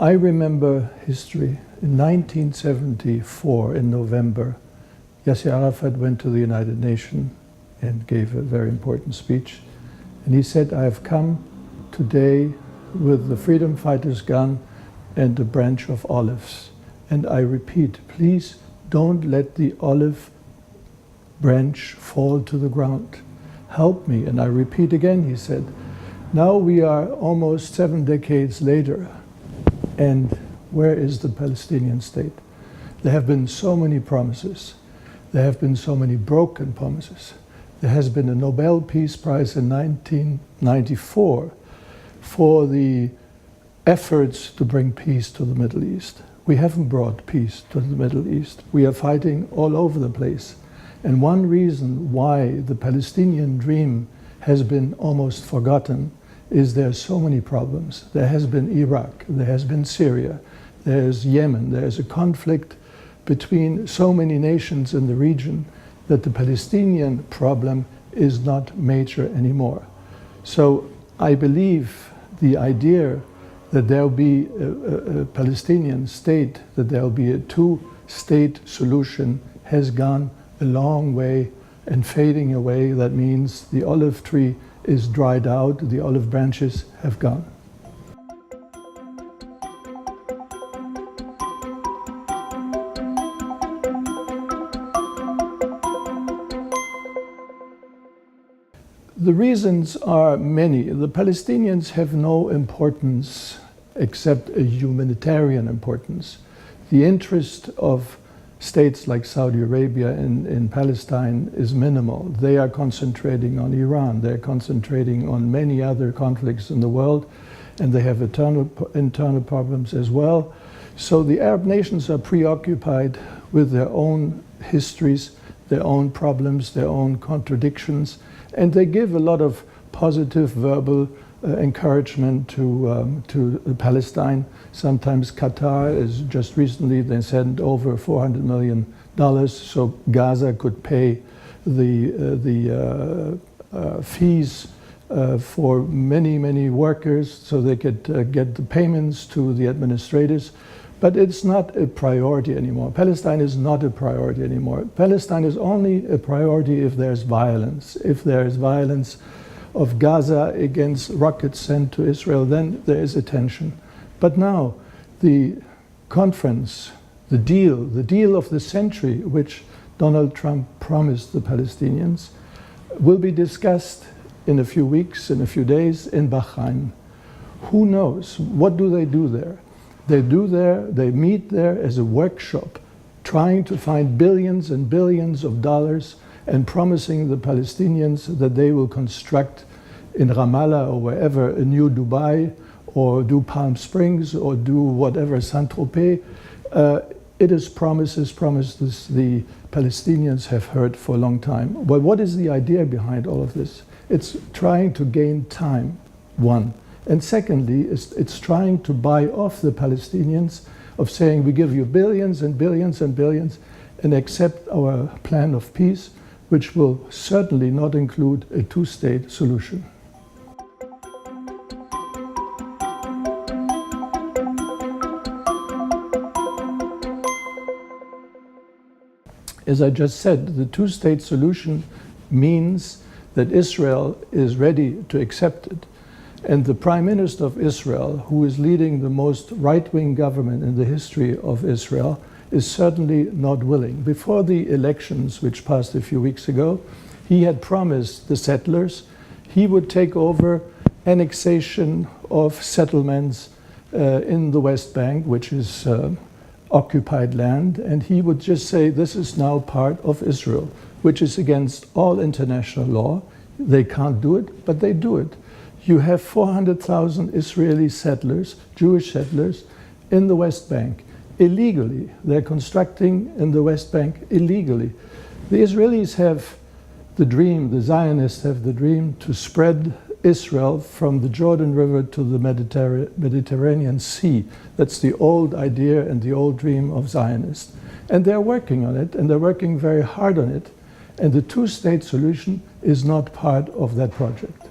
I remember history. In 1974, in November, Yasser Arafat went to the United Nations and gave a very important speech. And he said, I have come today with the freedom fighter's gun and a branch of olives. And I repeat, please don't let the olive branch fall to the ground. Help me. And I repeat again, he said. Now we are almost 7 decades later, and where is the Palestinian state? There have been so many promises. There have been so many broken promises. There has been a Nobel Peace Prize in 1994 for the efforts to bring peace to the Middle East. We haven't brought peace to the Middle East. We are fighting all over the place. And one reason why the Palestinian dream has been almost forgotten is there are so many problems. There has been Iraq, there has been Syria, there's Yemen, there's a conflict between so many nations in the region that the Palestinian problem is not major anymore. So I believe the idea that there will be a Palestinian state, that there will be a two-state solution has gone a long way and fading away. That means the olive tree is dried out, the olive branches have gone. The reasons are many. The Palestinians have no importance except a humanitarian importance. The interest of states like Saudi Arabia in Palestine is minimal. They are concentrating on Iran. They're concentrating on many other conflicts in the world, and they have internal problems as well. So the Arab nations are preoccupied with their own histories, their own problems, their own contradictions, and they give a lot of positive verbal encouragement to Palestine. Sometimes Qatar is just recently, they sent over $400 million so Gaza could pay the fees for many workers, so they could get the payments to the administrators. But it's not a priority anymore. Palestine is not a priority anymore. Palestine is only a priority if there's violence. If there is violence of Gaza against rockets sent to Israel, then there is a tension. But now, the conference, the deal of the century, which Donald Trump promised the Palestinians, will be discussed in a few weeks, in a few days, in Bahrain. Who knows? What do they do there? They meet there as a workshop, trying to find billions and billions of dollars and promising the Palestinians that they will construct in Ramallah or wherever a new Dubai, or do Palm Springs, or do whatever, Saint-Tropez. It is promises the Palestinians have heard for a long time. Well, what is the idea behind all of this? It's trying to gain time, one. And secondly, it's trying to buy off the Palestinians of saying, we give you billions and billions and billions and accept our plan of peace, which will certainly not include a two-state solution. As I just said, the two-state solution means that Israel is ready to accept it. And the Prime Minister of Israel, who is leading the most right-wing government in the history of Israel, is certainly not willing. Before the elections, which passed a few weeks ago, he had promised the settlers he would take over annexation of settlements in the West Bank, which is occupied land, and he would just say this is now part of Israel, which is against all international law. They can't do it, but they do it. You have 400,000 Israeli settlers, Jewish settlers, in the West Bank, illegally. They're constructing in the West Bank illegally. The Israelis have the dream, the Zionists have the dream to spread Israel from the Jordan River to the Mediterranean Sea. That's the old idea and the old dream of Zionists. And they're working on it, and they're working very hard on it. And the two-state solution is not part of that project.